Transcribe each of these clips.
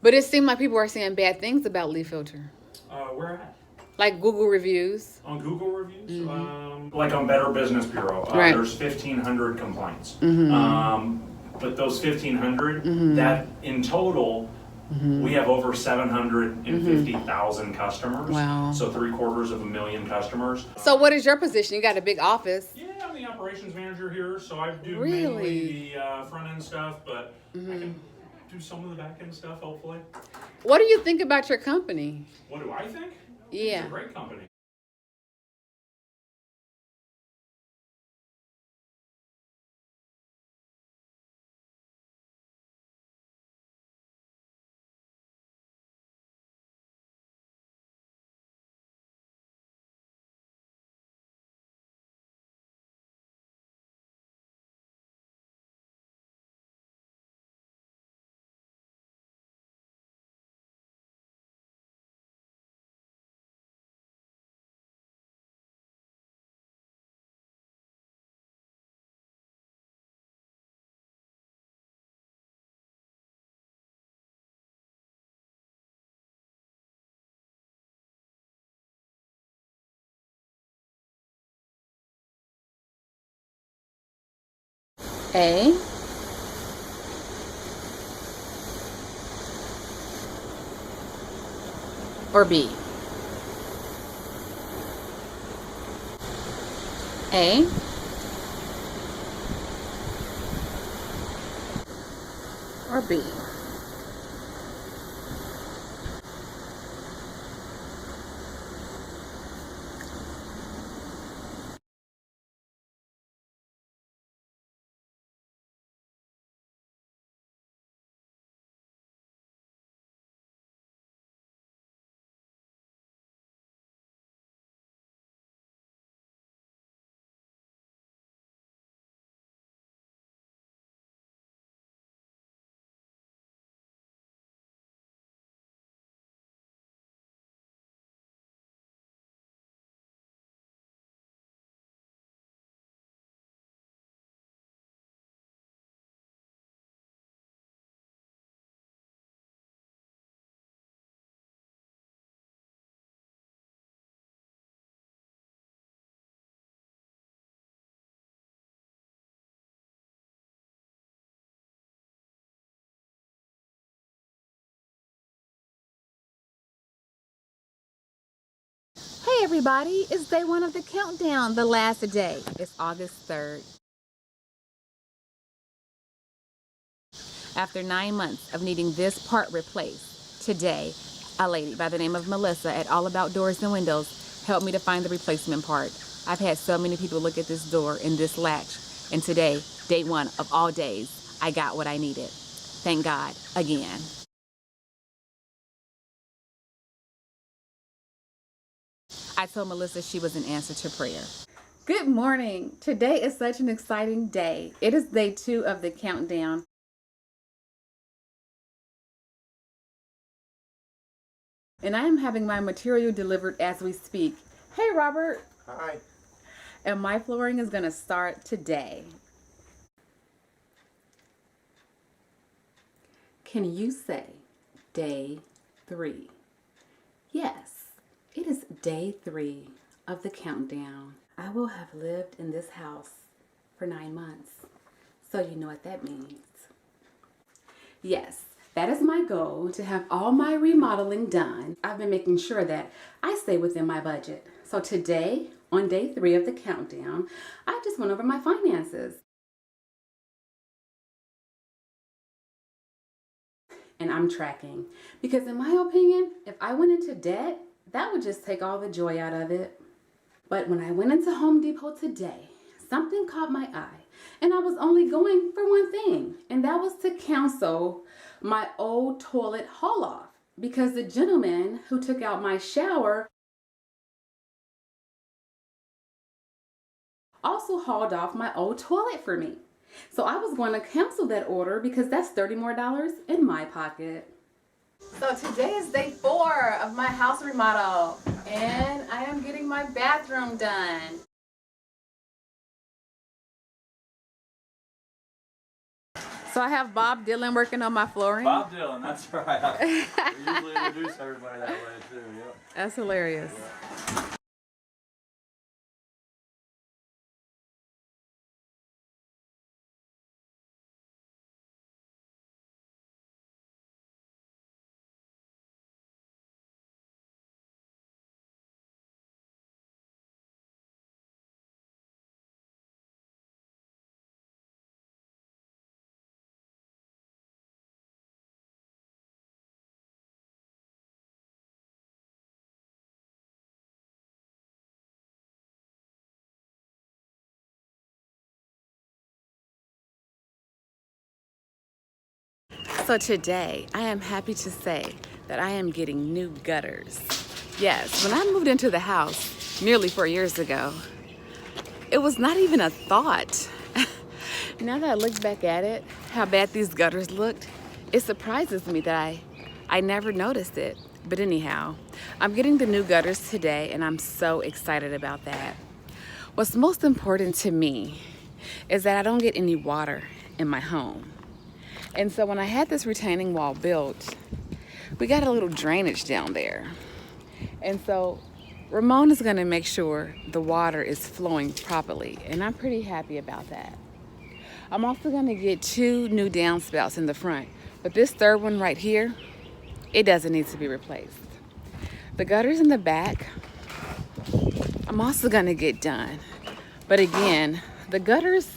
But it seemed like people are saying bad things about leaf filter. Where at? Like Google reviews. On Google reviews? Like on Better Business Bureau, Right. there's 1,500 complaints. Mm-hmm. But those 1,500, Mm-hmm. that in total, Mm-hmm. we have over 750,000 customers. Wow. So 750,000 customers. So what is your position? You got a big office. Yeah, I'm the operations manager here, so I do Really? mainly the front end stuff, but I can do some of the back end stuff, hopefully. What do you think about your company? What do I think? Yeah. It's a great company. A. Or B? A. Or B? Hey everybody, it's day one of the countdown, the last day. It's August 3rd. After 9 months of needing this part replaced, today, a lady by the name of Melissa at All About Doors and Windows helped me to find the replacement part. I've had so many people look at this door and this latch, and today, day one of all days, I got what I needed. Thank God, again. I told Melissa she was an answer to prayer. Good morning. Today is such an exciting day. It is day 2 of the countdown. And I am having my material delivered as we speak. Hey, Robert. Hi. And my flooring is going to start today. Can you say day 3? Yes, it is day 3 of the countdown. I will have lived in this house for 9 months. So you know what that means. Yes, that is my goal, to have all my remodeling done. I've been making sure that I stay within my budget. So today, on day 3 of the countdown, I just went over my finances. And I'm tracking. Because in my opinion, if I went into debt, that would just take all the joy out of it. But when I went into Home Depot today, something caught my eye. And I was only going for one thing, and that was to cancel my old toilet haul off, because the gentleman who took out my shower also hauled off my old toilet for me. So I was going to cancel that order because that's $30 more in my pocket. So today is day 4 of my house remodel, and I am getting my bathroom done. So I have Bob Dylan working on my flooring. Bob Dylan, that's right. We usually introduce everybody that way too. Yep. That's hilarious. Yep. So today, I am happy to say that I am getting new gutters. Yes, when I moved into the house nearly 4 years ago, it was not even a thought. Now that I look back at it, how bad these gutters looked, it surprises me that I never noticed it. But anyhow, I'm getting the new gutters today and I'm so excited about that. What's most important to me is that I don't get any water in my home. And so when I had this retaining wall built, we got a little drainage down there. And so Ramon is gonna make sure the water is flowing properly, and I'm pretty happy about that. I'm also gonna get 2 new downspouts in the front, but this third one right here, it doesn't need to be replaced. The gutters in the back, I'm also gonna get done. But again, the gutters,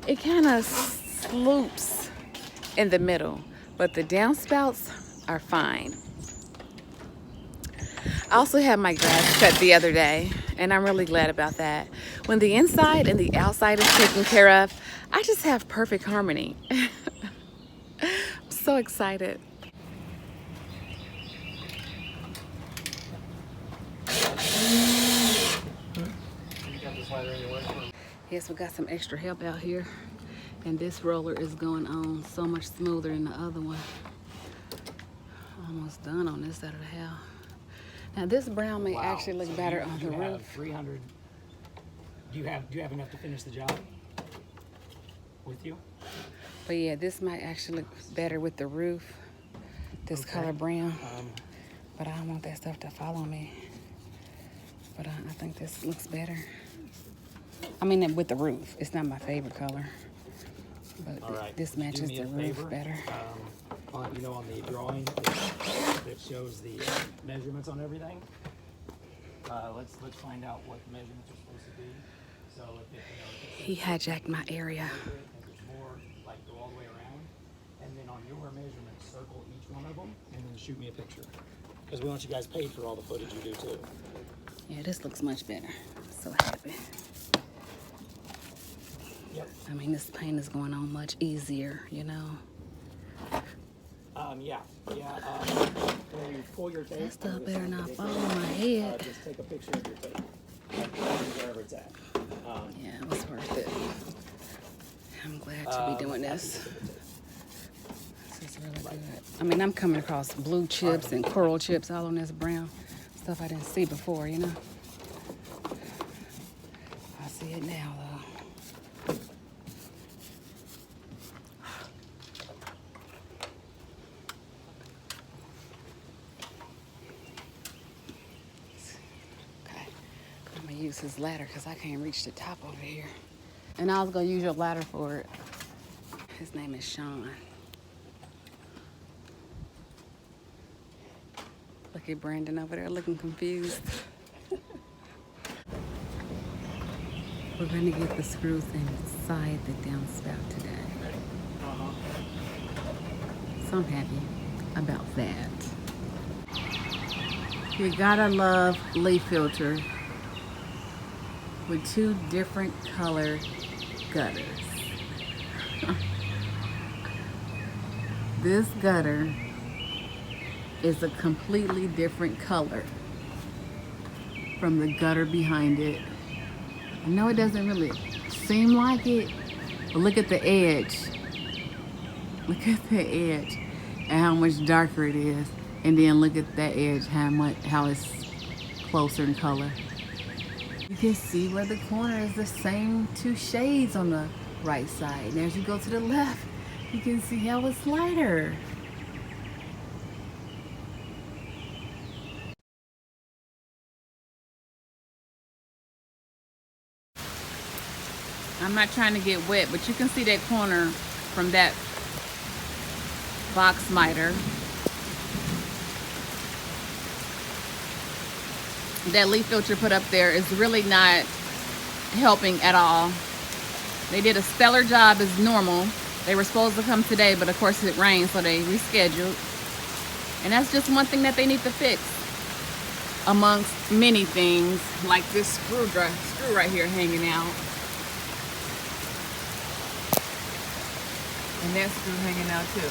it kind of slopes in the middle, but the downspouts are fine. I also had my grass cut the other day, and I'm really glad about that. When the inside and the outside is taken care of, I just have perfect harmony. I'm so excited. Yes, we got some extra help out here, and this roller is going on so much smoother than the other one. Almost done on this side of the house. Now this brown may actually look better on the roof. 300. Do you have enough to finish the job with you? But yeah, this might actually look better with the roof. This color brown. But I don't want that stuff to follow me. But I think this looks better. I mean, with the roof. It's not my favorite color. But All right. this matches the roof better. On the drawing that shows the measurements on everything. Let's find out what the measurements are supposed to be. So if He hijacked my area. if it's more, like go all the way around, and then on your measurements, circle each one of them, and then shoot me a picture. Because we want you guys paid for all the footage you do too. Yeah, this looks much better. So happy. Yep. I mean, this paint is going on much easier, you know. When you pull your tape, That stuff better not fall on my head. just take a picture of your tape, wherever it's at. Yeah, it was worth it. I'm glad to be doing this. This is really good. I mean, I'm coming across blue chips and coral chips all on this brown stuff I didn't see before, you know. I see it now, though. Use his ladder because I can't reach the top over here. And I was gonna use your ladder for it. His name is Sean. Look at Brandon over there looking confused. We're gonna get the screws inside the downspout today. So I'm happy about that. You gotta love leaf filter with 2 different color gutters. This gutter is a completely different color from the gutter behind it. I know it doesn't really seem like it, but look at the edge. Look at the edge and how much darker it is. And then look at that edge, how it's closer in color. You can see where the corner is the same 2 shades on the right side. And as you go to the left, you can see how it's lighter. I'm not trying to get wet, but you can see that corner from that box miter. That leaf filter put up there is really not helping at all. They did a stellar job as normal. They were supposed to come today, but of course it rained, so they rescheduled. And that's just one thing that they need to fix, amongst many things, like this screw right here hanging out. And that screw hanging out too.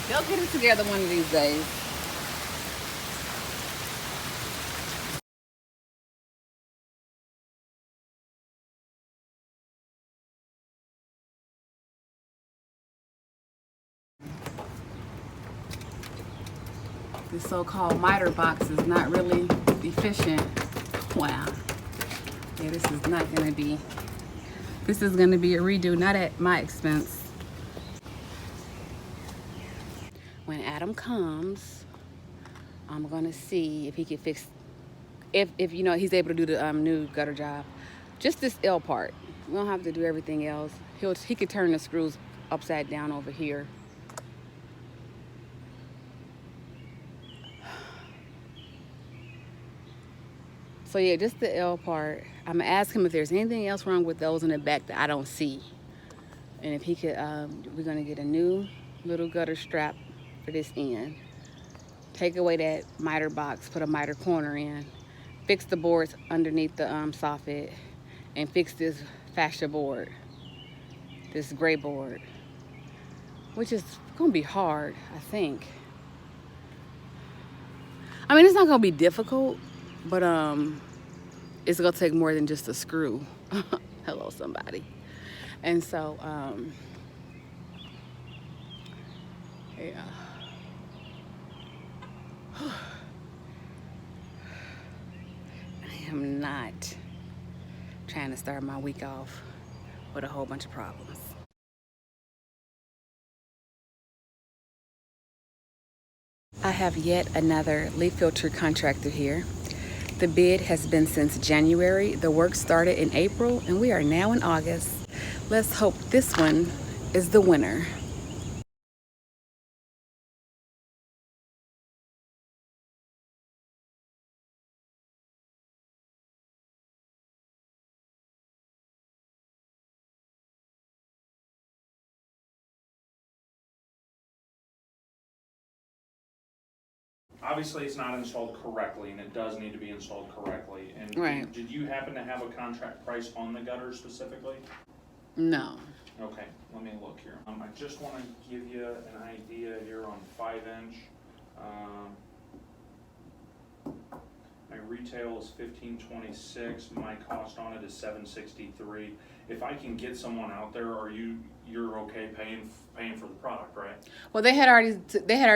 They'll get it together one of these days. This so-called miter box is not really efficient. Wow. Yeah, this is gonna be a redo, not at my expense. When Adam comes, I'm gonna see if he can fix, if you know, he's able to do the new gutter job. Just this L part. We don't have to do everything else. He could turn the screws upside down over here. So yeah, just the L part. I'm gonna ask him if there's anything else wrong with those in the back that I don't see. And if he could, we're gonna get a new little gutter strap for this end. Take away that miter box, put a miter corner in, fix the boards underneath the soffit, and fix this fascia board, this gray board, which is gonna be hard, I think. I mean, it's not gonna be difficult, but it's gonna take more than just a screw. Hello, somebody. And so, yeah. I am not trying to start my week off with a whole bunch of problems. I have yet another leaf filter contractor here. The bid has been since January. The work started in April and we are now in August. Let's hope this one is the winner. Obviously, it's not installed correctly, and it does need to be installed correctly. And Right. did you happen to have a contract price on the gutter specifically? No. Okay, let me look here. I just want to give you an idea here on 5-inch. My retail is $15.26. My cost on it is $7.63. If I can get someone out there, you're okay paying for the product, right? Well, they had already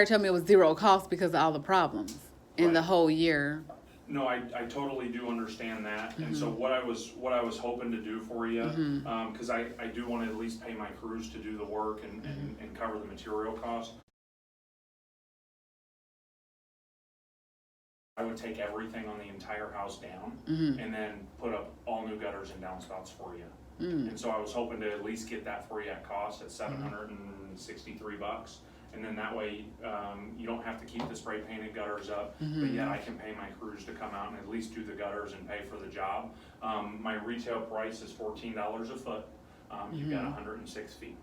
told me it was zero cost because of all the problems in the Right. whole year. No, I totally do understand that, and so what I was hoping to do for you, because I do want to at least pay my crews to do the work and cover the material cost. I would take everything on the entire house down and then put up all new gutters and downspouts for you. And so I was hoping to at least get that for you at cost at $763. And then that way you don't have to keep the spray painted gutters up, but yet I can pay my crews to come out and at least do the gutters and pay for the job. My retail price is $14 a foot. You've got 106 feet.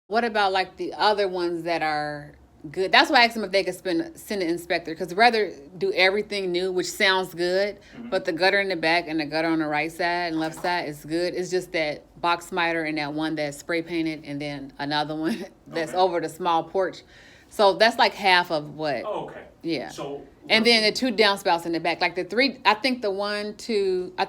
What about like the other ones that are good? That's why I asked them if they could send an inspector, because rather do everything new, which sounds good, but the gutter in the back and the gutter on the right side and left side is good. It's just that box miter and that one that's spray painted, and then another one that's over the small porch. So that's like half of what. Oh, okay. Yeah. So. And then the 2 downspouts in the back, like the 3. I think 1, 2, 3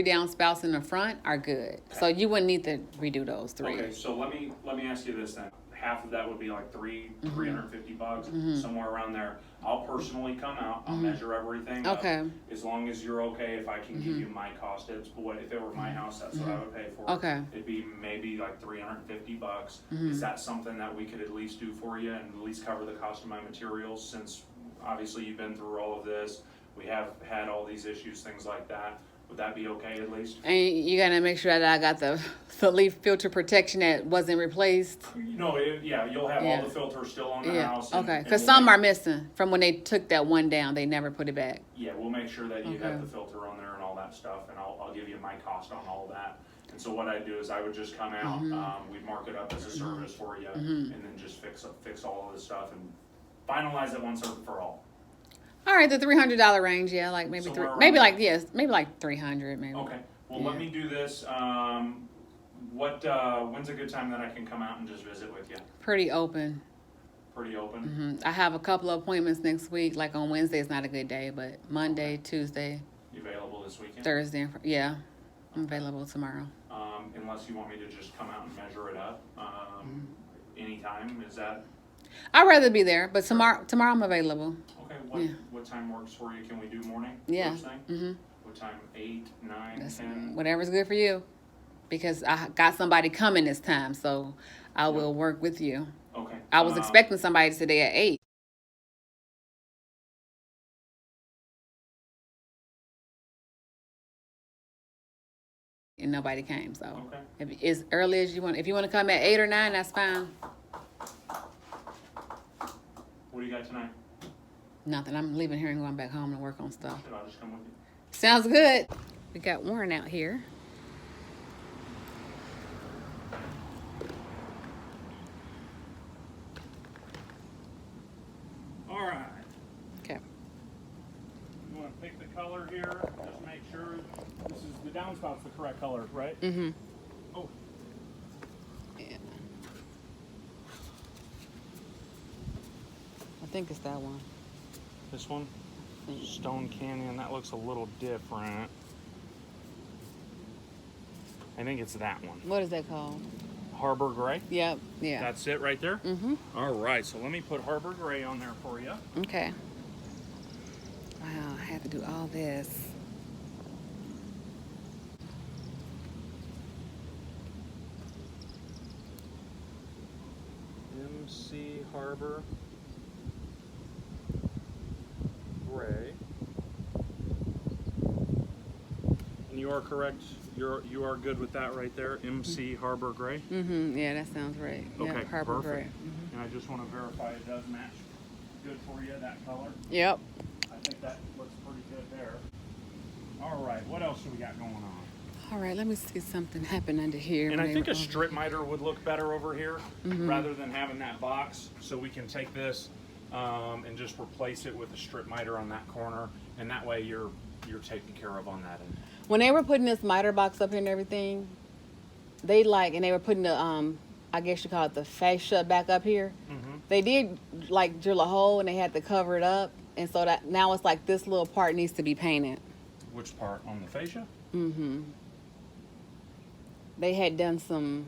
downspouts in the front are good. Okay. So you wouldn't need to redo those 3. Okay. So let me ask you this then. half of that would be like $350, somewhere around there. I'll personally come out, I'll measure everything up. Okay. As long as you're okay, if I can give you my cost, if it were my house, that's what I would pay for. Okay. It'd be maybe like $350. Is that something that we could at least do for you and at least cover the cost of my materials, since obviously you've been through all of this, we have had all these issues, things like that. Would that be okay at least? And you gotta make sure that I got the leaf filter protection that wasn't replaced. No, yeah, you'll have all the filters still on the house. Okay. and Because we'll some make- are missing from when they took that one down. They never put it back. Yeah, we'll make sure that you Okay. have the filter on there and all that stuff, and I'll give you my cost on all that. And so what I'd do is I would just come out, we'd mark it up as a service for you, and then just fix all of this stuff and finalize it once and for all. All right, the $300 range, yeah, like maybe Somewhere around maybe there. like yes, maybe like 300, maybe. Okay, well, let me do this. When's a good time that I can come out and just visit with you? Pretty open. Pretty open? I have a couple of appointments next week. Like on Wednesday is not a good day, but Monday, Tuesday, You available this weekend? Thursday, yeah, I'm available tomorrow. Unless you want me to just come out and measure it up, anytime, is that, I'd rather be there, but tomorrow I'm available. okay, what time works for you? Can we do morning? Yeah. First thing? What time, 8, 9, 10? Whatever's good for you, because I got somebody coming this time, so I will work with you. Okay. I was expecting somebody today at 8. And nobody came, so Okay. if as early as you want. If you want to come at 8 or 9, that's fine. What do you got tonight? Nothing. I'm leaving here and going back home to work on stuff. Should I just come with you? Sounds good. We got Warren out here. All right. Okay. You want to pick the color here? Just make sure this is the downspout's the correct color, right? Mm-hmm. Oh, Yeah. I think it's that one. this one? Stone Canyon, that looks a little different. I think it's that one. What is that called? Harbor Gray? Yep. Yeah. That's it right there? Mm-hmm. All right, so let me put Harbor Gray on there for you. Okay. Wow, I had to do all this. MC Harbor Gray. And you are correct. You are good with that right there. MC Harbor Gray. Mm-hmm. Yeah, that sounds right. Okay, Yep, Harbor perfect. Gray. And I just want to verify it does match good for you, that color. Yep. I think that looks pretty good there. All right, what else do we got going on? All right, let me see something happen under here. And when I they think were a over strip miter would look better over here rather than having that box. So we can take this and just replace it with a strip miter on that corner, and that way you're taken care of on that end. When they were putting this miter box up here and everything, they were putting the I guess you call it the fascia back up here. They did like drill a hole and they had to cover it up, and so that now it's like this little part needs to be painted. Which part? On the fascia? They had done some,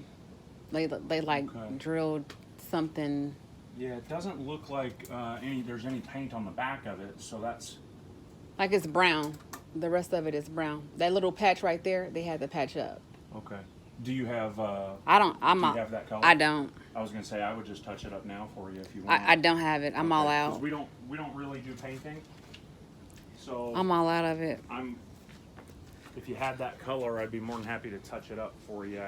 they like Okay. drilled something. Yeah, it doesn't look like there's any paint on the back of it, so that's... Like it's brown. The rest of it is brown. That little patch right there, they had to patch up. Okay. Do you have... I don't. do you have that color? I don't. I was gonna say I would just touch it up now for you if you want. I don't have it. I'm all Okay, 'cause out. we don't really do painting. So I'm all out of it. if you had that color, I'd be more than happy to touch it up for you.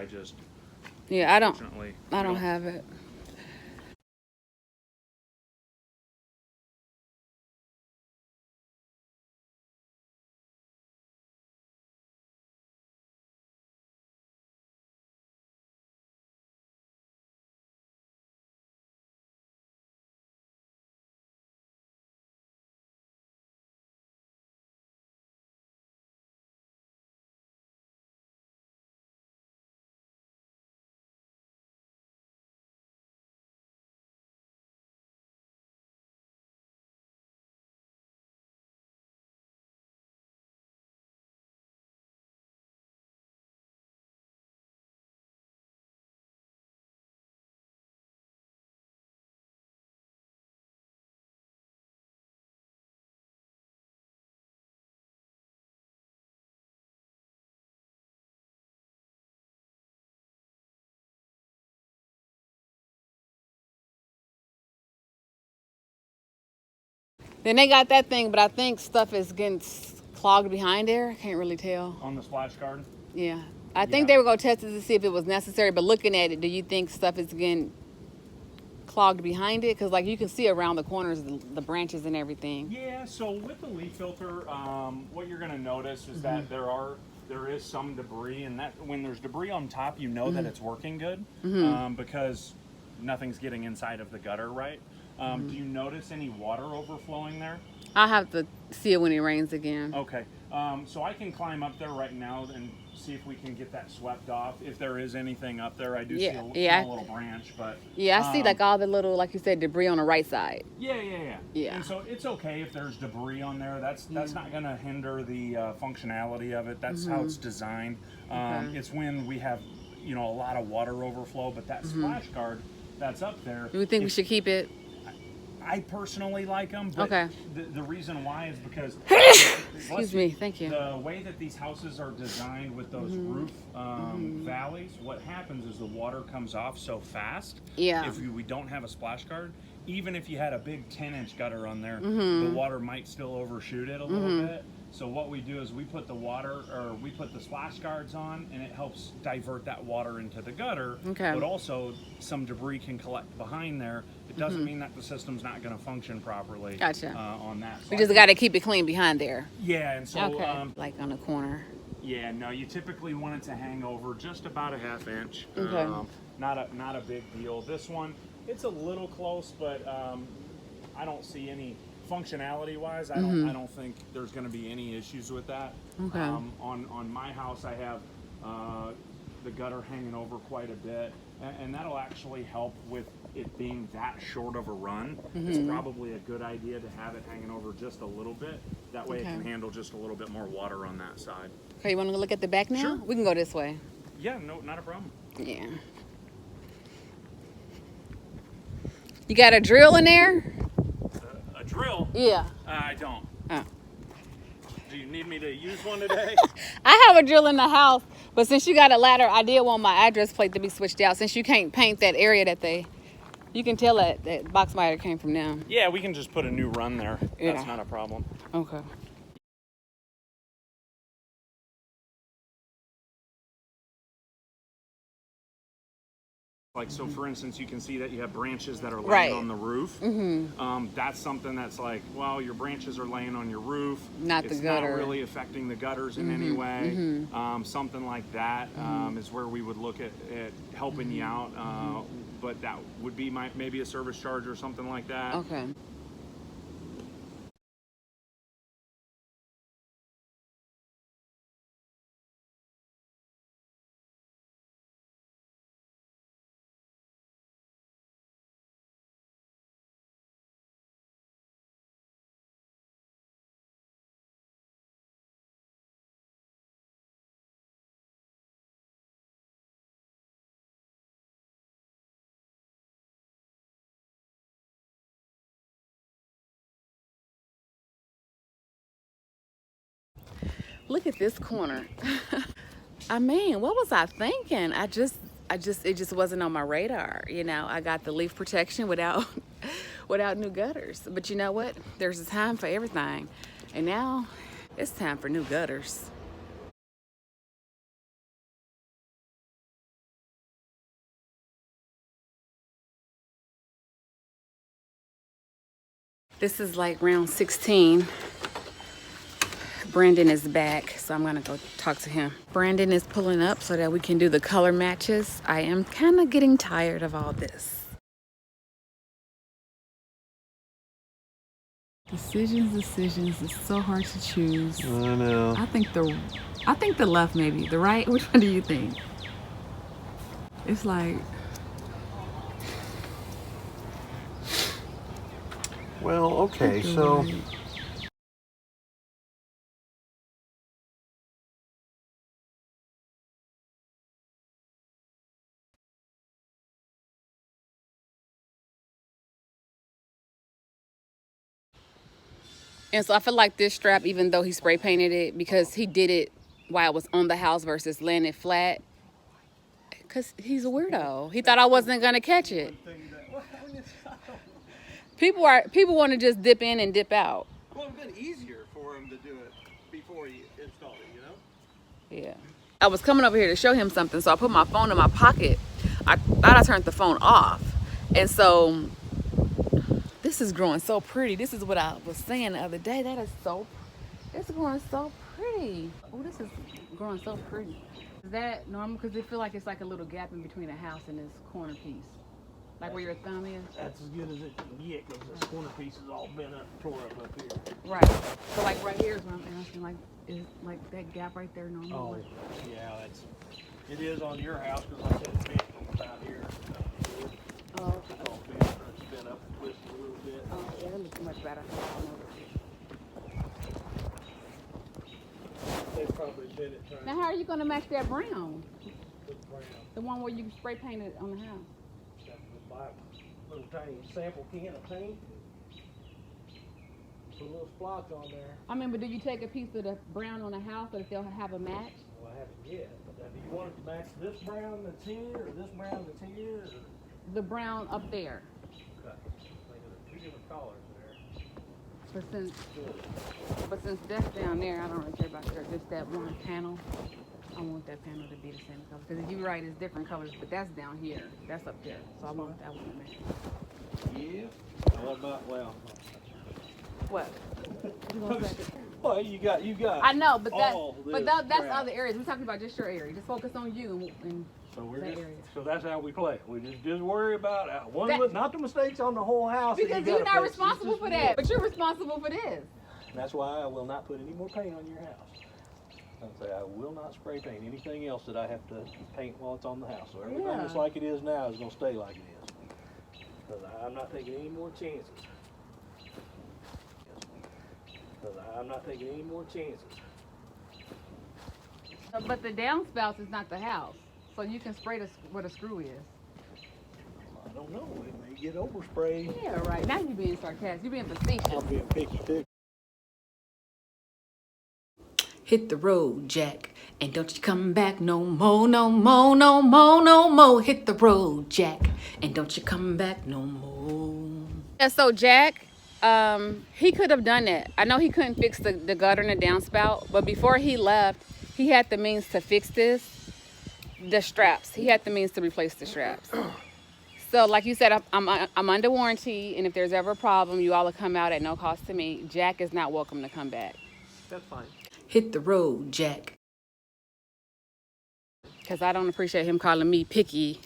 Yeah, I don't. Fortunately, I we don't have it. Then they got that thing, but I think stuff is getting clogged behind there. I can't really tell. On the splash guard? Yeah. I think Yeah. they were going to test it to see if it was necessary, but looking at it, do you think stuff is getting clogged behind it? Because, like, you can see around the corners, the branches and everything. Yeah, so with the leaf filter, what you're gonna notice is that there is some debris, and that when there's debris on top, you know that it's working good, because nothing's getting inside of the gutter, right? Do you notice any water overflowing there? I'll have to see it when it rains again. Okay, so I can climb up there right now and see if we can get that swept off. If there is anything up there, I do see a small little branch, but Yeah, I see like all the little, like you said, debris on the right side. Yeah. And so it's okay if there's debris on there. That's not going to hinder the functionality of it. That's how it's designed. It's when we have, a lot of water overflow, but that splash guard that's up there. Do we think we should keep it? I personally like them, but Okay. the reason why is because Excuse me, thank you. the way that these houses are designed with those roof valleys, what happens is the water comes off so fast. Yeah. If we don't have a splash guard, even if you had a big 10-inch gutter on there, the water might still overshoot it a little bit. So what we do is we put the splash guards on, and it helps divert that water into the gutter. Okay. But also some debris can collect behind there. It doesn't mean that the system's not going to function properly. Gotcha. On that. So We just got to keep it clean behind there. Yeah, and so Like on the corner. yeah, no, you typically want it to hang over just about a half inch. Okay. Not a big deal. This one, it's a little close, but I don't see any functionality wise. I don't think there's going to be any issues with that. Okay. On my house, I have the gutter hanging over quite a bit, and that'll actually help with it being that short of a run. It's probably a good idea to have it hanging over just a little bit. That way it can handle just a little bit more water on that side. Okay, you want to look at the back now? Sure. We can go this way. Yeah, no, not a problem. Yeah. You got a drill in there? A drill? Yeah. I don't. Oh. Do you need me to use one today? I have a drill in the house, but since you got a ladder, I did want my address plate to be switched out. Since you can't paint that area you can tell that box miter came from them. Yeah, we can just put a new run there. Yeah. That's not a problem. Okay. Like, so for instance, you can see that you have branches that are laying Right. on the roof. That's something that's like, well, your branches are laying on your roof. Not the it's gutter. not really affecting the gutters in any way. Something like that is where we would look at helping you out. But that would be maybe a service charge or something like that. Okay. Look at this corner. I mean, what was I thinking? It just wasn't on my radar. I got the leaf protection without new gutters. But you know what? There's a time for everything. And now it's time for new gutters. This is like round 16. Brandon is back, so I'm gonna go talk to him. Brandon is pulling up so that we can do the color matches. I am kind of getting tired of all this. Decisions. It's so hard to choose. I know. I think the left maybe. The right? Which one do you think? It's like, Well, okay, so and so I feel like this strap, even though he spray painted it, because he did it while it was on the house versus laying it flat, because he's a weirdo. He thought I wasn't gonna catch it. People want to just dip in and dip out. Well, it's been easier for him to do it before he installed it, you know? Yeah. I was coming over here to show him something, so I put my phone in my pocket. I thought I turned the phone off. And so this is growing so pretty. This is what I was saying the other day. It's growing so pretty. Oh, this is growing so pretty. Is that normal? Because it feel like it's like a little gap in between a house and this corner piece. Like where your thumb is? That's as good as it can get because this corner piece is all bent up and tore up here. Right. So like right here is what I'm asking. Like, is like that gap right there normal? Oh, yeah, it is on your house because I said it's bent from about here. Oh, okay. It's all bent, it's bent up and twisted a little bit. Oh, yeah, that looks much better. They probably did it trying Now, how are you going to match that brown? to put brown. The one where you can spray paint it on the house? Have to buy a little tiny sample can of paint. Put a little splotch on there. I mean, but do you take a piece of the brown on the house so that they'll have a match? Well, I haven't yet. But do you want it to match this brown that's here or this brown that's here? Or? The brown up there. Okay. I think there are two different colors there. But since that's down there, I don't really care about that. Just that one panel. I want that panel to be the same color. Because you're right, it's different colors, but that's down here. That's up there. So I want that one to match. Yeah. What about, well. What? You gonna say? Well, you got. I know, but that's crap. other areas. We're talking about just your area. Just focus on you and So we're that just, area. so that's how we play. We just worry about That- not the mistakes on the whole house. that Because you you're gotta not fix, it's responsible just for you. that. But you're responsible for this. That's why I will not put any more paint on your house. I'll say I will not spray paint anything else that I have to paint while it's on the house. So everything Yeah. that's like it is now is going to stay like it is. Because I'm not taking any more chances. Because I'm not taking any more chances. But the downspouts is not the house. So you can spray where the screw is. I don't know. It may get oversprayed. Yeah, right. Now you're being sarcastic. You're being facetious. I'm being picky too. Hit the road, Jack, and don't you come back no more, no more, no more, no more. Hit the road, Jack, and don't you come back no more. Yeah, so Jack, he could have done that. I know he couldn't fix the gutter and the downspout, but before he left, he had the means to fix this, the straps. He had the means to replace the straps. So like you said, I'm under warranty, and if there's ever a problem, you all will come out at no cost to me. Jack is not welcome to come back. That's fine. Hit the road, Jack. Because I don't appreciate him calling me picky,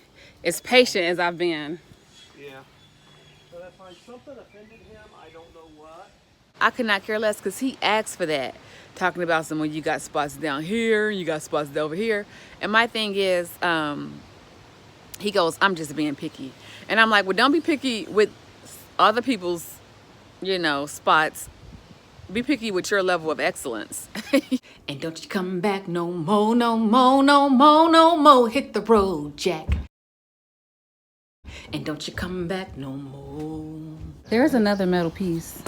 as patient as I've been. Yeah. So that's fine. Something offended him. I don't know what. I could not care less because he asked for that. Talking about someone, you got spots down here, you got spots over here. And my thing is, he goes, I'm just being picky. And I'm like, well, don't be picky with other people's, spots. Be picky with your level of excellence. And don't you come back no more, no more, no more, no more. Hit the road, Jack. And don't you come back no more. There's another metal piece.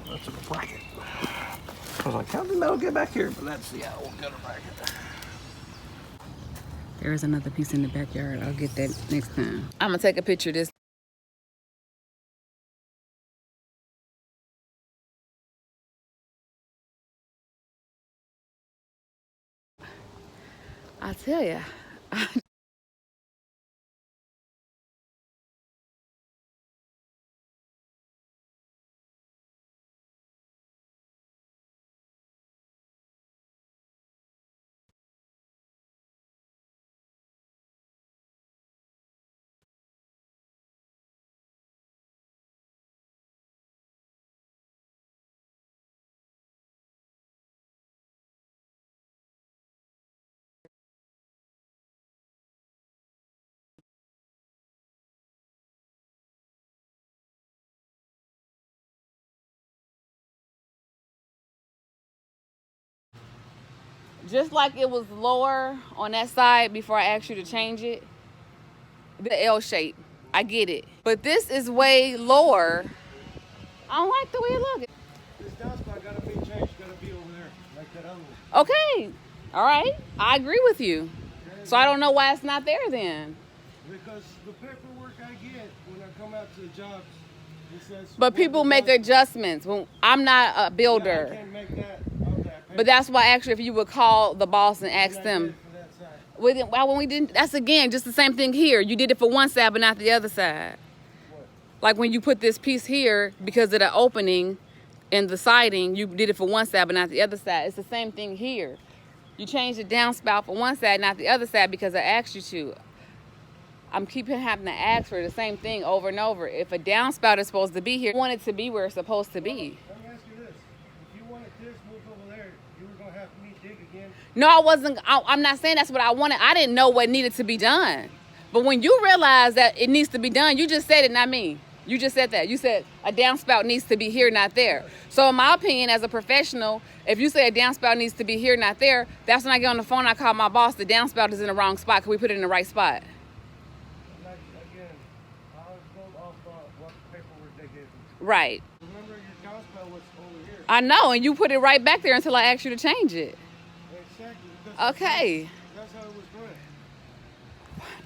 That's a bracket. I was like, how did the metal get back here? But that's the old gutter bracket. There's another piece in the backyard. I'll get that next time. I'm gonna take a picture of this. I tell ya. Just like it was lower on that side before I asked you to change it. The L shape. I get it. But this is way lower. I don't like the way it looks. This downspout gotta be changed. Gotta be over there, like that other one. Okay. All right. I agree with you. So I don't know why it's not there then. Because the paperwork I get when I come come out to the jobs, it says. But people make adjustments. When I'm not a Yeah, I builder. can't make that of that paper. But that's why actually if you would call the boss and ask And I did them. it for that side. Why when we didn't, that's again just the same thing here. You did it for one side but not the other side. What? Like when you put this piece here because of the opening in the siding, you did it for one side but not the other side. It's the same thing here. You changed the downspout for one side, not the other side because I asked you to. I'm keeping having to ask for the same thing over and over. If a downspout is supposed to be here, I want it to be where it's supposed to be. Let me ask you this. If you wanted this moved over there, you were going to have me dig again. No, I wasn't. I'm not saying that's what I wanted. I didn't know what needed to be done. But when you realize that it needs to be done, you just said it, not me. You just said that. You said a downspout needs to be here, not there. So in my opinion, as a professional, if you say a downspout needs to be here, not there, that's when I get on the phone, I call my boss, the downspout is in the wrong spot. Can we put it in the right spot? Like, again, I'll go off what paperwork they gave me. Right. Remember, your downspout was over here. I know, and you put it right back there until I asked you to change it. Exactly. Because Okay. That's how it was going.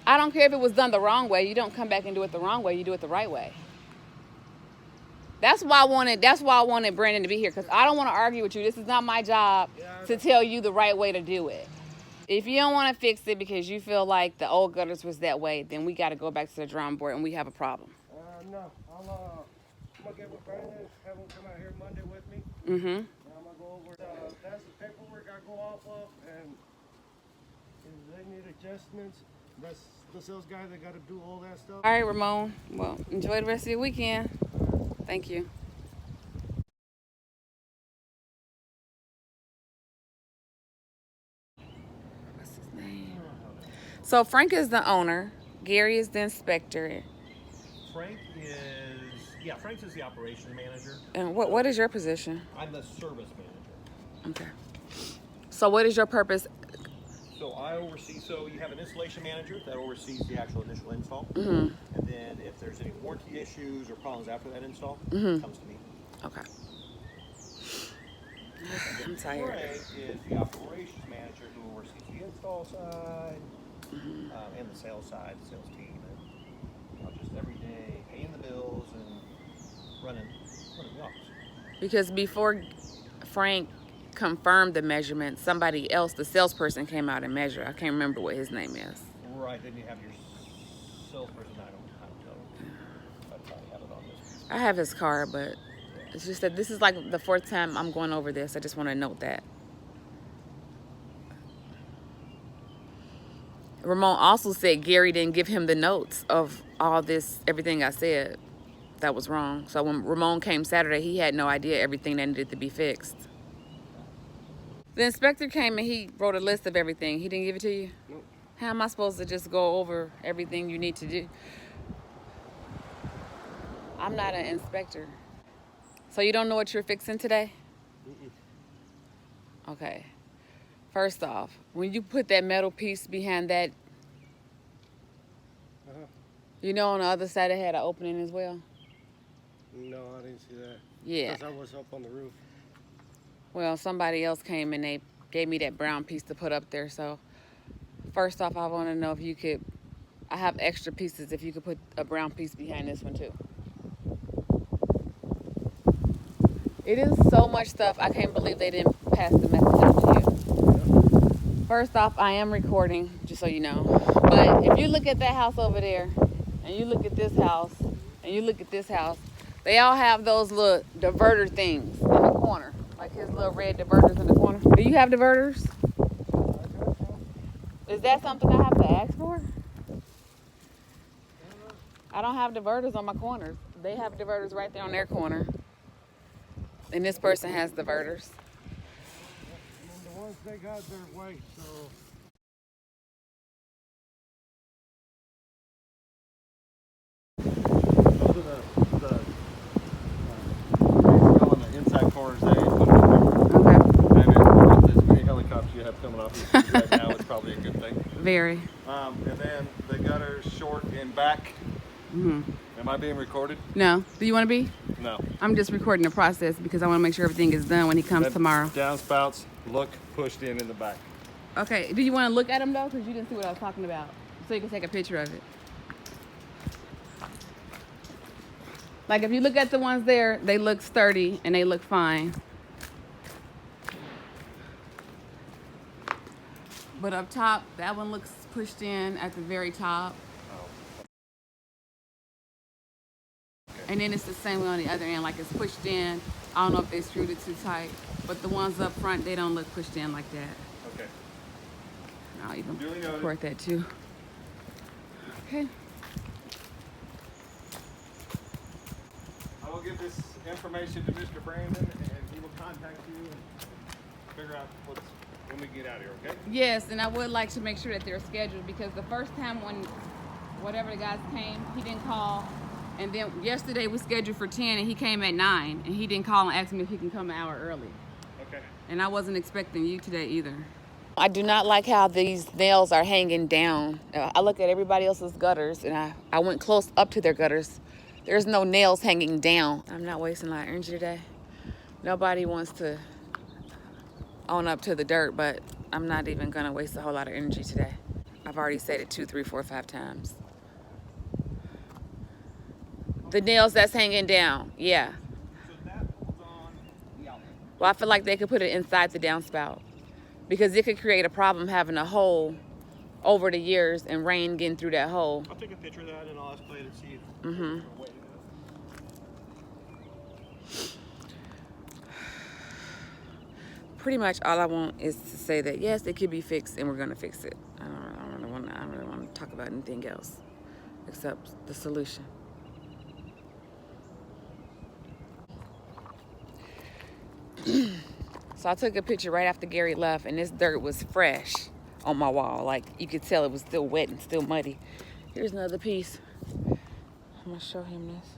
I don't care if it was done the wrong way. You don't come back and do it the wrong way. You do it the right way. That's why I wanted Brandon to be here, because I don't want to argue with you. This is not my job to tell you the right way to do it. If you don't want to fix it because you feel like the old gutters was that way, then we got to go back to the drawing board and we have a problem. No. I'm going to get with Brandon, have him come out here Monday with me. Mm-hmm. And I'm going to go over, that's the paperwork I go off of, and if they need adjustments, that's the sales guy that got to do all that stuff. All right, Ramon. Well, enjoy the rest of your weekend. Thank you. What's his name? So Frank is the owner. Gary is the inspector. Frank is the operations manager. And what is your position? I'm the service manager. Okay. So what is your purpose? So I oversee, so you have an installation manager that oversees the actual initial install. Mm-hmm. And then if there's any warranty issues or problems after that install, Mm-hmm. it comes to me. Okay. I'm tired. Frank is the operations manager who oversees the install side and the sales side, the sales team, and just every day paying the bills and running the office. Because before Frank confirmed the measurement, somebody else, the salesperson, came out and measured. I can't remember what his name is. Right, then you have your salesperson. I don't know. I probably have it on this. I have his card, but it's just that this is like the fourth time I'm going over this. I just want to note that. Ramon also said Gary didn't give him the notes of all this, everything I said that was wrong. So when Ramon came Saturday, he had no idea everything that needed to be fixed. The inspector came and he wrote a list of everything. He didn't give it to you? Nope. How am I supposed to just go over everything you need to do? I'm not an inspector. So you don't know what you're fixing today? Okay. First off, when you put that metal piece behind that, you know on the other side it had an opening as well? No, I didn't see that. Yeah. Because I was up on the roof. Well, somebody else came and they gave me that brown piece to put up there. So first off, I want to know if you could, I have extra pieces, if you could put a brown piece behind this one too. It is so much stuff. I can't believe they didn't pass the message out to you. First off, I am recording, just so you know. But if you look at that house over there, and you look at this house, and you look at this house, they all have those little diverter things in the corner. Like his little red diverters in the corner. Do you have diverters? Is that something I have to ask for? I don't have diverters on my corners. They have diverters right there on their corner. And this person has diverters. And the ones they got, they're white, so. Those are on the inside corners there. Okay. And then with as many helicopters you have coming off you right now, it's probably a good thing. Very. And then the gutters short and back. Mm-hmm. Am I being recorded? No. Do you want to be? No. I'm just recording the process because I want to make sure everything is done when he comes That tomorrow. Downspouts look pushed in the back. Okay. Do you want to look at them though? Because you didn't see what I was talking about. So you can take a picture of it. Like if you look at the ones there, they look sturdy and they look fine. But up top, that one looks pushed in at the very top. And then it's the same way on the other end, like it's pushed in. I don't know if they screwed it too tight, but the ones up front, they don't look pushed in like that. Okay. I'll even Duly noted. report that too. Okay. I will give this information to Mr. Brandon, and he will contact you and figure out when we get out of here, okay? Yes, and I would like to make sure that they're scheduled because the first time when whatever the guys came, he didn't call. And then yesterday we scheduled for 10 and he came at 9 and he didn't call and ask me if he can come an hour early. Okay. And I wasn't expecting you today either. I do not like how these nails are hanging down. I look at everybody else's gutters and I went close up to their gutters. There's no nails hanging down. I'm not wasting a lot of energy today. Nobody wants to own up to the dirt, but I'm not even gonna waste a whole lot of energy today. I've already said it 2, 3, 4, 5 times. The nails that's hanging down, yeah. So that holds on the outlet. Well, I feel like they could put it inside the downspout because it could create a problem having a hole over the years and rain getting through that hole. I'll take a picture of that and I'll escalate and see if Mm-hmm. there's a way to do it. Pretty much all I want is to say that yes, it could be fixed and we're gonna fix it. I don't really want to talk about anything else except the solution. So I took a picture right after Gary left and this dirt was fresh on my wall. Like you could tell it was still wet and still muddy. Here's another piece. I'm gonna show him this.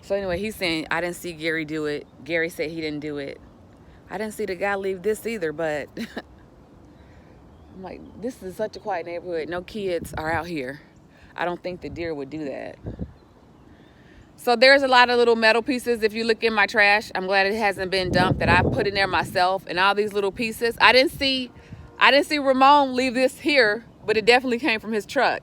So anyway, he's saying I didn't see Gary do it. Gary said he didn't do it. I didn't see the guy leave this either, but I'm like, this is such a quiet neighborhood. No kids are out here. I don't think the deer would do that. So there's a lot of little metal pieces. If you look in my trash, I'm glad it hasn't been dumped, that I put in there myself, and all these little pieces. I didn't see Ramon leave this here, but it definitely came from his truck.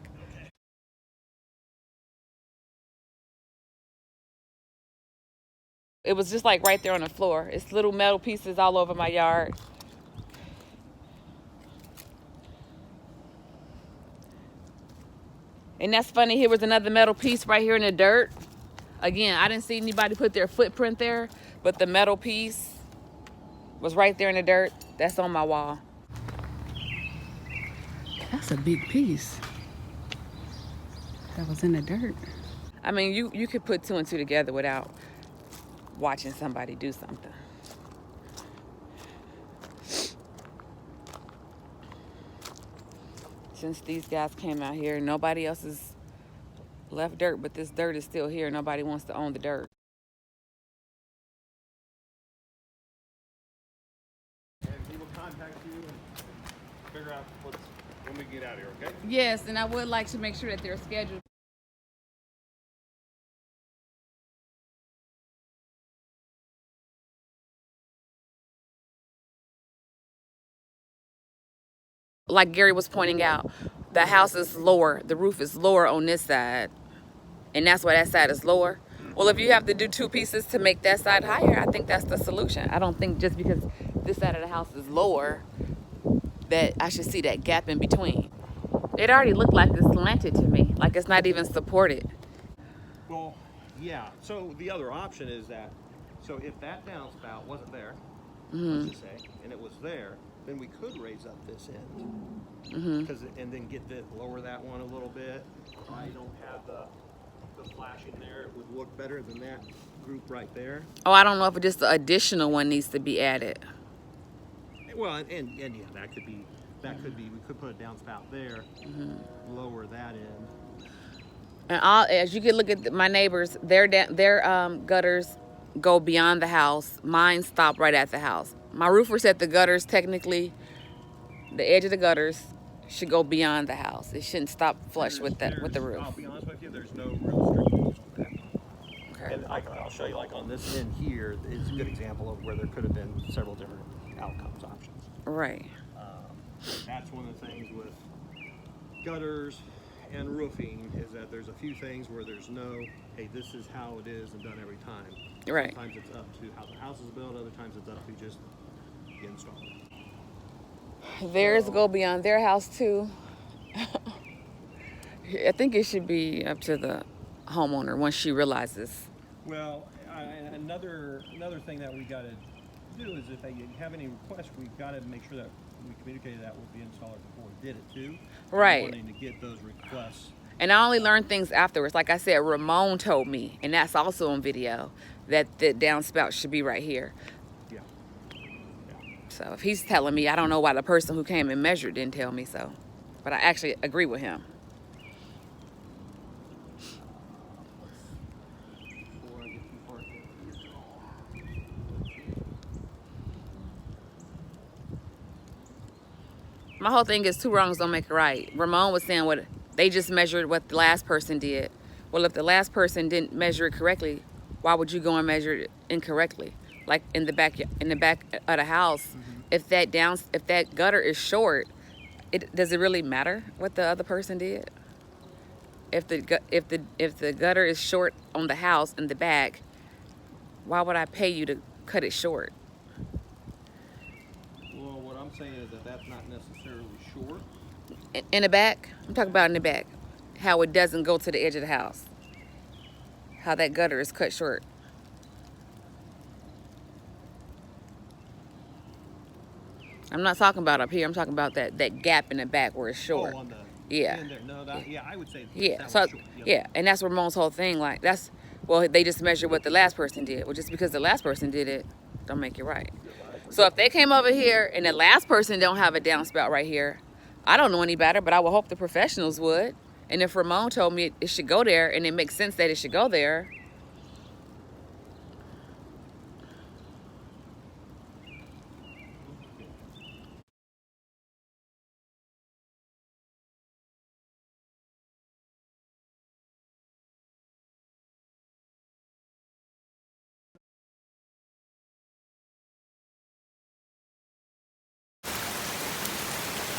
It was just like right there on the floor. It's little metal pieces all over my yard. And that's funny, here was another metal piece right here in the dirt. Again, I didn't see anybody put their footprint there, but the metal piece was right there in the dirt. That's on my wall. That's a big piece. That was in the dirt. I mean, you could put 2 and 2 together without watching somebody do something. Since these guys came out here, nobody else has left dirt, but this dirt is still here. Nobody wants to own the dirt. And he will contact you and figure out when we get out of here, okay? Yes, and I would like to make sure that they're scheduled. Like Gary was pointing out, the house is lower, the roof is lower on this side, and that's why that side is lower. Well, if you have to do 2 pieces to make that side higher, I think that's the solution. I don't think just because this side of the house is lower that I should see that gap in between. It already looked like it's slanted to me, like it's not even supported. Well, yeah. So the other option is that, so if that downspout wasn't there, let's just say, and it was there, then we could raise up this end, and then lower that one a little bit. I don't have the flashing there. It would look better than that group right there. Oh, I don't know if just the additional one needs to be added. Well, and yeah, that could be. We could put a downspout there, lower that end. And as you can look at my neighbors, their gutters go beyond the house. Mine stop right at the house. My roofer said the gutters, technically, the edge of the gutters should go beyond the house. It shouldn't stop flush with the roof. I'll be honest with you, there's no real strict rules on that. Okay. And I'll show you, like on this end here, is a good example of where there could have been several different outcomes options. Right. That's one of the things with gutters and roofing is that there's a few things where there's no, hey, this is how it is and done every time. Right. Sometimes it's up to how the house is built, other times it's up to just the installer. Theirs go beyond their house too. I think it should be up to the homeowner once she realizes. Well, another thing that we got to do is if they have any requests, we've got to make sure that we communicated that with the installer before we did it too. Right. Wanting to get those requests. And I only learned things afterwards. Like I said, Ramon told me, and that's also on video, that the downspout should be right here. Yeah. So if he's telling me, I don't know why the person who came and measured didn't tell me so. But I actually agree with him. My whole thing is 2 wrongs don't make a right. Ramon was saying what they just measured what the last person did. Well, if the last person didn't measure it correctly, why would you go and measure it incorrectly? Like in the back of the house, if that gutter is short, does it really matter what the other person did? If the gutter is short on the house in the back, why would I pay you to cut it short? Well, what I'm saying is that that's not necessarily short. In the back? I'm talking about in the back. How it doesn't go to the edge of the house. How that gutter is cut short. I'm not talking about up here. I'm talking about that gap in the back where it's short. Oh, on the Yeah. end there. No, I would say Yeah. that So was short. Yep. yeah, and that's Ramon's whole thing. Like they just measured what the last person did. Well, just because the last person did it, don't make it right. So if they came over here and the last person don't have a downspout right here, I don't know any better, but I would hope the professionals would. And if Ramon told me it should go there and it makes sense that it should go there,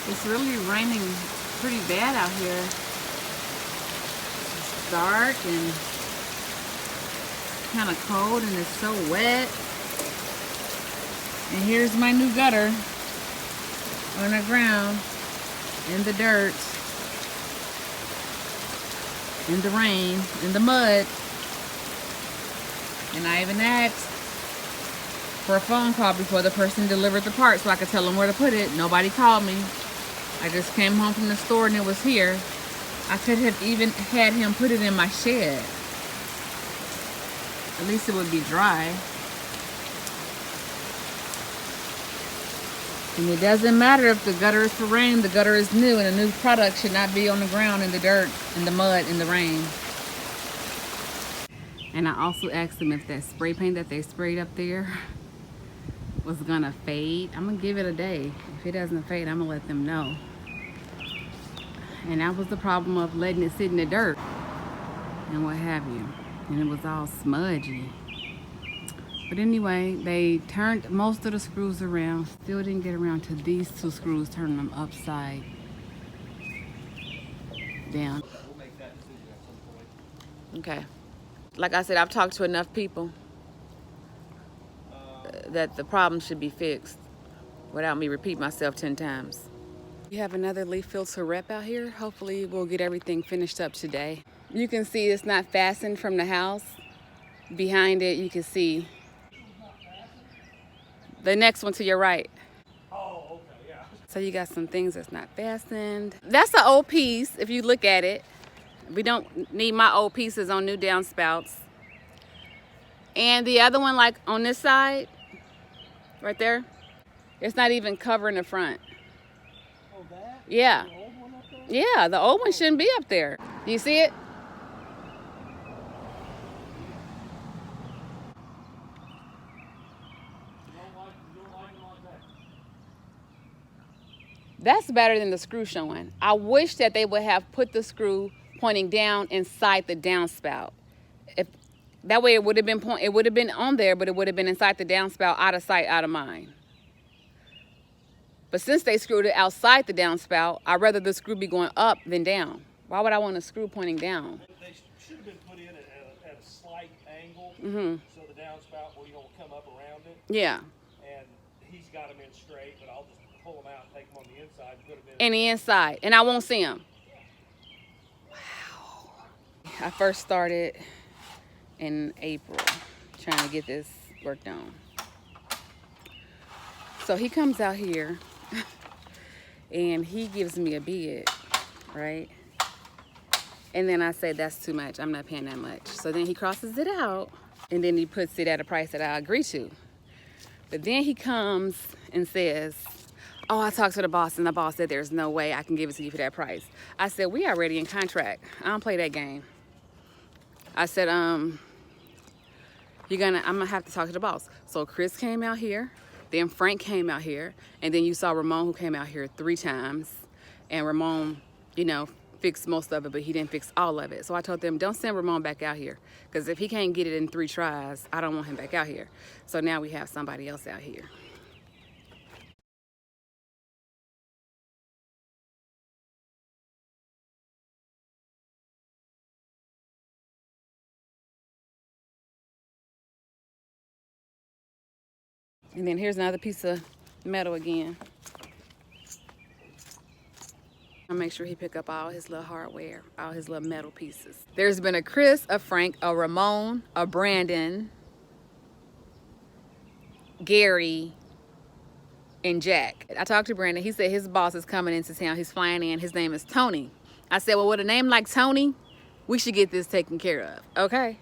it's really raining pretty bad out here. It's dark and kind of cold and it's so wet. And here's my new gutter on the ground, in the dirt, in the rain, in the mud. And I even asked for a phone call before the person delivered the part so I could tell them where to put it. Nobody called me. I just came home from the store and it was here. I could have even had him put it in my shed. At least it would be dry. And it doesn't matter if the gutter is for rain, the gutter is new, and a new product should not be on the ground in the dirt, in the mud, in the rain. And I also asked them if that spray paint that they sprayed up there was gonna fade. I'm gonna give it a day. If it doesn't fade, I'm gonna let them know. And that was the problem of letting it sit in the dirt and what have you. And it was all smudgy. But anyway, they turned most of the screws around. Still didn't get around to these 2 screws, turning them upside down. We'll make that decision at some point. Okay. Like I said, I've talked to enough people that the problem should be fixed without me repeat myself 10 times. We have another leaf filter rep out here. Hopefully we'll get everything finished up today. You can see it's not fastened from the house. Behind it, you can see the next one to your right. Oh, okay, yeah. So you got some things that's not fastened. That's an old piece if you look at it. We don't need my old pieces on new downspouts. And the other one, like on this side, right there, it's not even covering the front. Oh, that? Yeah. The old one up there? Yeah, the old one shouldn't be up there. Do you see it? That's better than the screw showing. I wish that they would have put the screw pointing down inside the downspout. If that way it would have been on there, but it would have been inside the downspout, out of sight, out of mind. But since they screwed it outside the downspout, I'd rather the screw be going up than down. Why would I want a screw pointing down? They should have been put in at a slight angle, so the downspout will come up around it. Yeah. And he's got them in straight, but I'll just pull them out and take them on the inside and put them And the inside, and I won't see them. Wow. I first started in April trying to get this worked on. So he comes out here and he gives me a bid, right? And then I say, that's too much. I'm not paying that much. So then he crosses it out and then he puts it at a price that I agree to. But then he comes and says, oh, I talked to the boss and the boss said there's no way I can give it to you for that price. I said, we already in contract. I don't play that game. I said, I'm gonna have to talk to the boss. So Chris came out here, then Frank came out here, and then you saw Ramon, who came out here 3 times. And Ramon, fixed most of it, but he didn't fix all of it. So I told them, don't send Ramon back out here, because if he can't get it in 3 tries, I don't want him back out here. So now we have somebody else out here. And then here's another piece of metal again. I'll make sure he pick up all his little hardware, all his little metal pieces. There's been a Chris, a Frank, a Ramon, a Brandon, Gary, and Jack. I talked to Brandon. He said his boss is coming into town. He's flying in. His name is Tony. I said, well, with a name like Tony, we should get this taken care of, okay?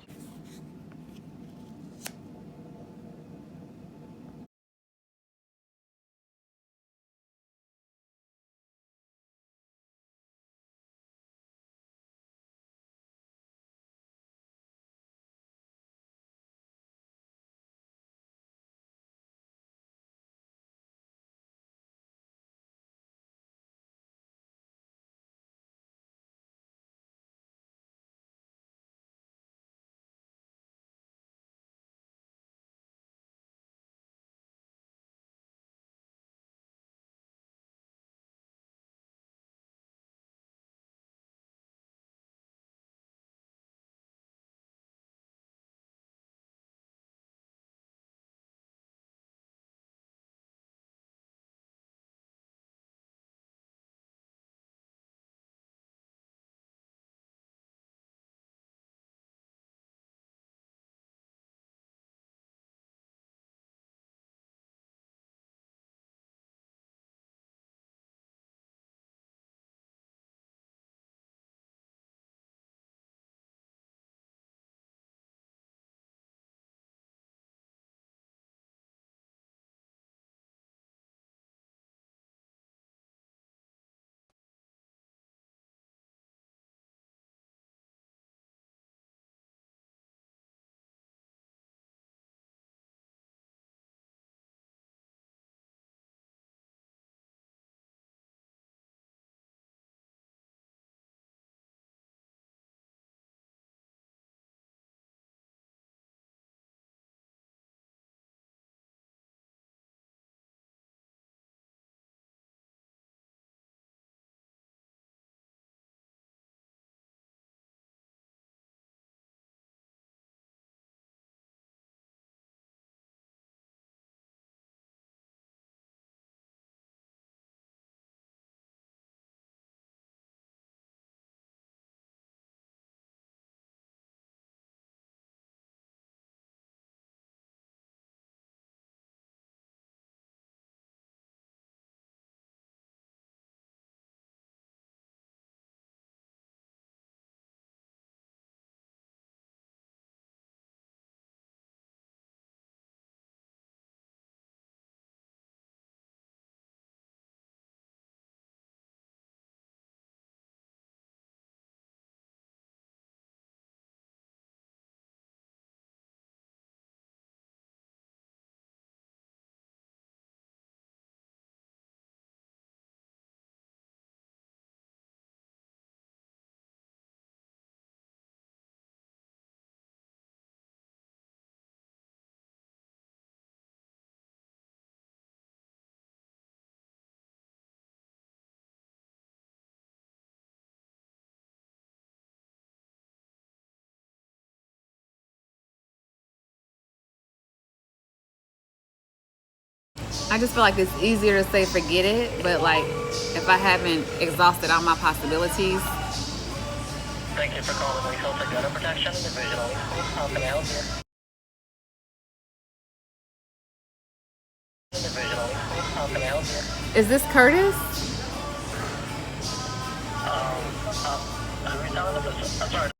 I just feel like it's easier to say forget it, but like if I haven't exhausted all my possibilities. Thank you for calling Lethal for Gutter Protection. Division Police. How can I help you? Division Police. How can I help you? Is this Curtis? Who are you telling us? I'm sorry.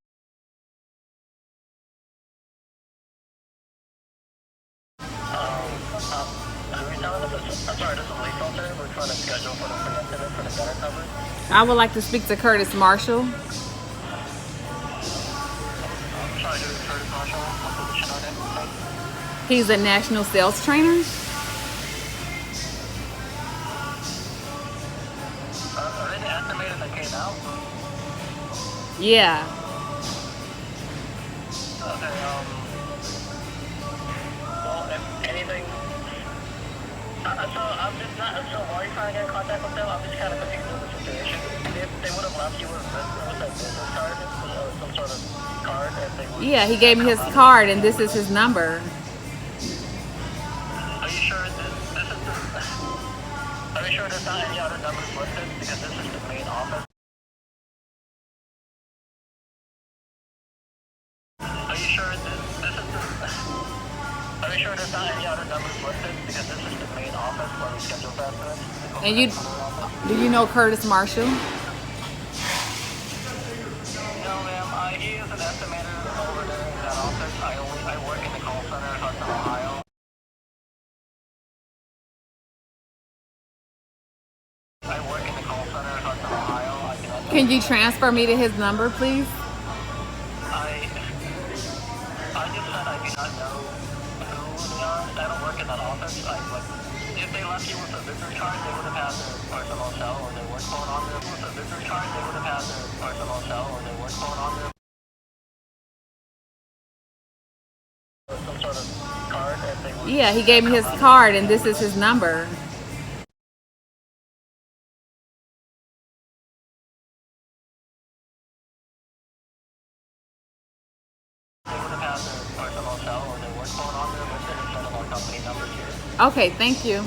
Who are you telling us? I'm sorry, this is Lethal, sir. We're trying to schedule for the preemptive for the gutter coverage. I would like to speak to Curtis Marshall. I'm sorry, this is Curtis Marshall. What position are they? He's a national sales trainer. Are they the estimator that came out? Yeah. Okay, well, if anything, so I'm just not, so why are you trying to get in contact with them? I'm just kind of confused with the situation. If they would have left you with a business card, some sort of card, if they would. Yeah, he gave me his card and this is his number. Are you sure are you sure there's not any other numbers listed? Because this is the main office. Are you sure are you sure there's not any other numbers listed? Because this is the main office where we schedule estimates. And do you know Curtis Marshall? No, ma'am. He is an estimator over there in that office. I work in the call center in Hudson, Ohio. Can you transfer me to his number, please? I just said I do not know who they are. I don't work in that office. If they left you with a visitor card, they would have had their personal cell or their work phone on there. With a visitor card, they would have had their personal cell or their work phone on there. Some sort of card if they would. Yeah, he gave me his card and this is his number. Okay, thank you.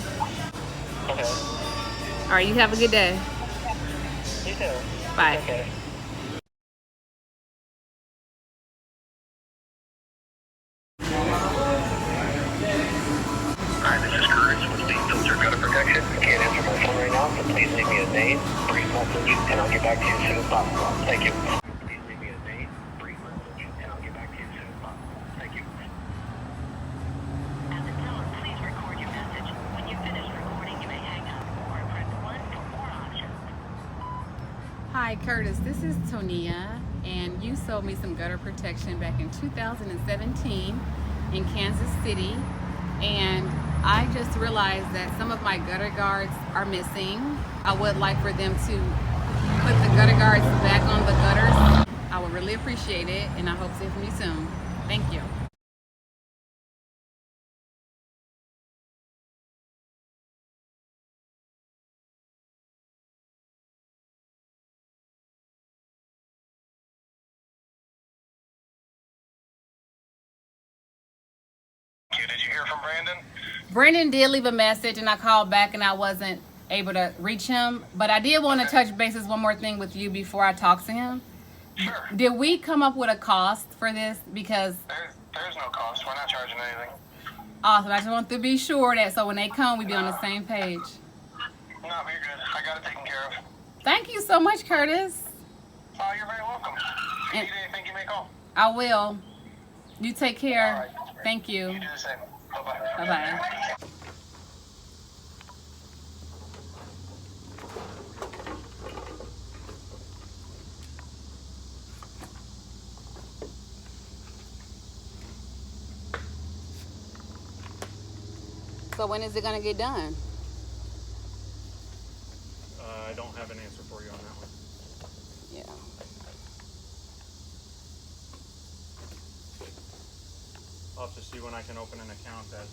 Okay. All right, you have a good day. You too. Bye. Okay. Hi, this is Curtis with the Filter Gutter Protection. I can't answer my phone right now, so please leave me a name, brief message, and I'll get back to you as soon as possible. Thank you. Please leave me a name, brief message, and I'll get back to you as soon as possible. Thank you. At the tone, please record your message. When you finish recording, you may hang up or press 1 for more options. Hi Curtis, this is Tonia, and you sold me some gutter protection back in 2017 in Kansas City, and I just realized that some of my gutter guards are missing. I would like for them to put the gutter guards back on the gutters. I would really appreciate it, and I hope to hear from you soon. Thank you. Did you hear from Brandon? Brandon did leave a message, and I called back and I wasn't able to reach him, but I did want to touch bases one more thing with you before I talk to him. Sure. Did we come up with a cost for this? Because There's no cost. We're not charging anything. awesome, I just want to be sure that so when they come, we be on the same page. No, you're good. I got it taken care of. Thank you so much, Curtis. Oh, you're very welcome. If you And- need anything, give me a call. I will. You take care. All right. Thank you. You do the same. Bye-bye. Bye-bye. So when is it gonna get done? I don't have an answer for you on that one. Yeah. I'll have to see when I can open an account at,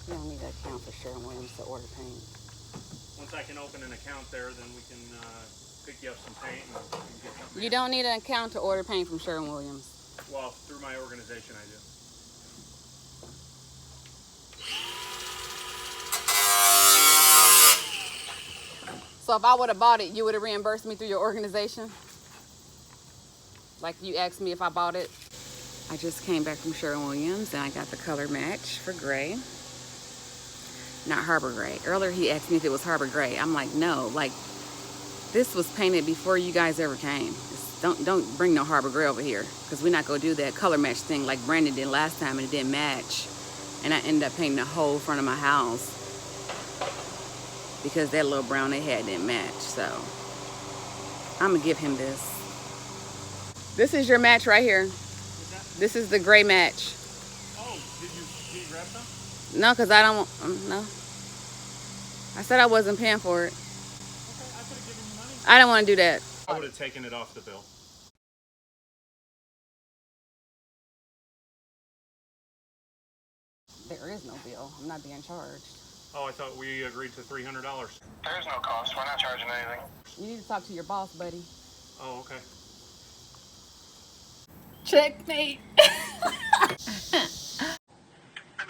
You don't need an account for Sherwin-Williams to order paint. once I can open an account there, then we can, pick you up some paint and get something. You don't need an account to order paint from Sherwin-Williams. Well, through my organization, I do. So if I would have bought it, you would have reimbursed me through your organization? Like you asked me if I bought it? I just came back from Sherwin-Williams and I got the color match for gray. Not Harbor Gray. Earlier he asked me if it was Harbor Gray. I'm like, no, like this was painted before you guys ever came. Don't bring no Harbor Gray over here because we're not gonna do that color match thing like Brandon did last time and it didn't match. And I ended up painting the whole front of my house because that little brown they had didn't match. So I'm gonna give him this. This is your match right here. This is the gray match. Oh, did you grab some? No, because I don't, no. I said I wasn't paying for it. Okay, I could have given you money. I don't want to do that. I would have taken it off the bill. There is no bill. I'm not being charged. Oh, I thought we agreed to $300. There's no cost. We're not charging anything. You need to talk to your boss, buddy. Oh, okay. Checkmate. Hi, Ms.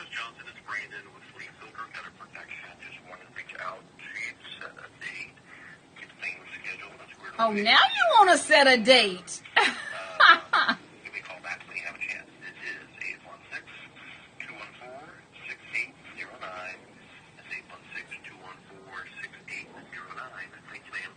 Johnson. It's Brandon with Leaf Filter Gutter Protection. Just wanted to reach out to you to set a date, get things scheduled. Oh, now you want to set a date. Give me a call back when you have a chance. It is 816-214-6809. That's 816-214-6809. Thank you, ma'am.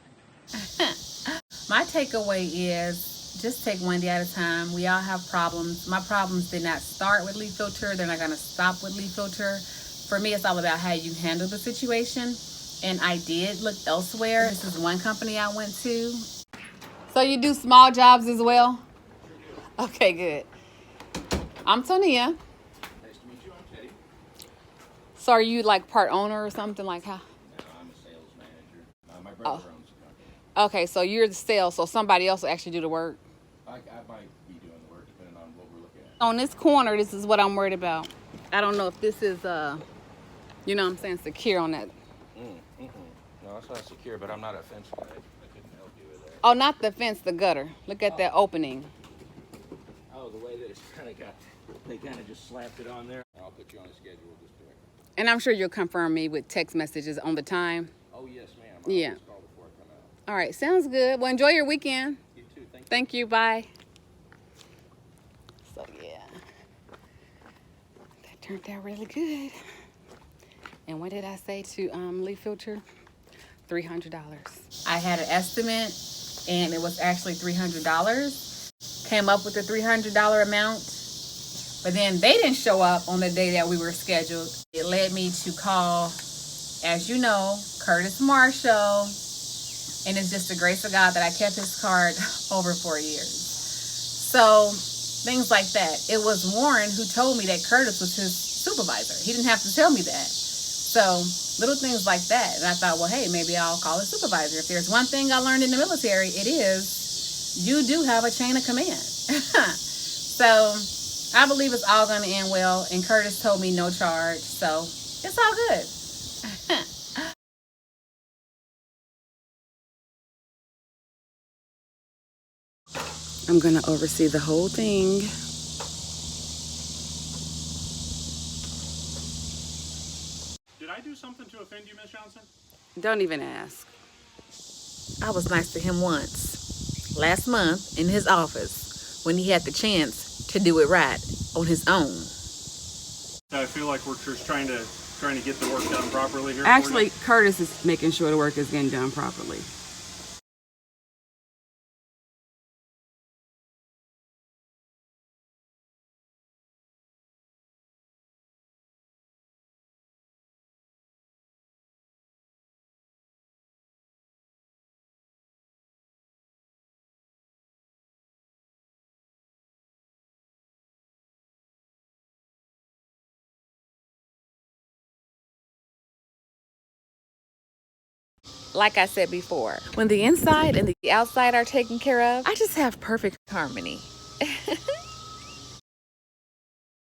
My takeaway is just take one day at a time. We all have problems. My problems did not start with leaf filter. They're not going to stop with leaf filter. For me, it's all about how you handle the situation. And I did look elsewhere. This is one company I went to. So you do small jobs as well? Okay, good. I'm Tonia. Nice to meet you. I'm Teddy. So are you like part owner or something like how? No, I'm a sales manager. My brother owns the company. Okay, so you're the sales, so somebody else will actually do the work. I might be doing the work depending on what we're looking at. On this corner, this is what I'm worried about. I don't know if this is, you know what I'm saying, secure on that. No, it's not secure, but I'm not a fence guy. I couldn't help you with that. Oh, not the fence, the gutter. Look at that opening. Oh, the way that it's kind of got, they kind of just slapped it on there. I'll put you on a schedule just directly. And I'm sure you'll confirm me with text messages on the time. Oh, yes, ma'am. I'll Yeah. just call before I come out. All right, sounds good. Well, enjoy your weekend. You too. Thank you. Thank you. Bye. So, yeah. That turned out really good. And what did I say to leaf filter? $300. I had an estimate, and it was actually $300. Came up with the $300 amount, but then they didn't show up on the day that we were scheduled. It led me to call, as you know, Curtis Marshall, and it's just the grace of God that I kept his card over 4 years. So things like that. It was Warren who told me that Curtis was his supervisor. He didn't have to tell me that. So little things like that. And I thought, well, hey, maybe I'll call a supervisor. If there's one thing I learned in the military, it is you do have a chain of command. So I believe it's all going to end well. And Curtis told me no charge. So it's all good. I'm going to oversee the whole thing. Did I do something to offend you, Ms. Johnson? Don't even ask. I was nice to him once, last month in his office, when he had the chance to do it right on his own. I feel like we're just trying to get the work done properly here. Actually, Curtis is making sure the work is getting done properly. Like I said before, when the inside and the outside are taken care of, I just have perfect harmony.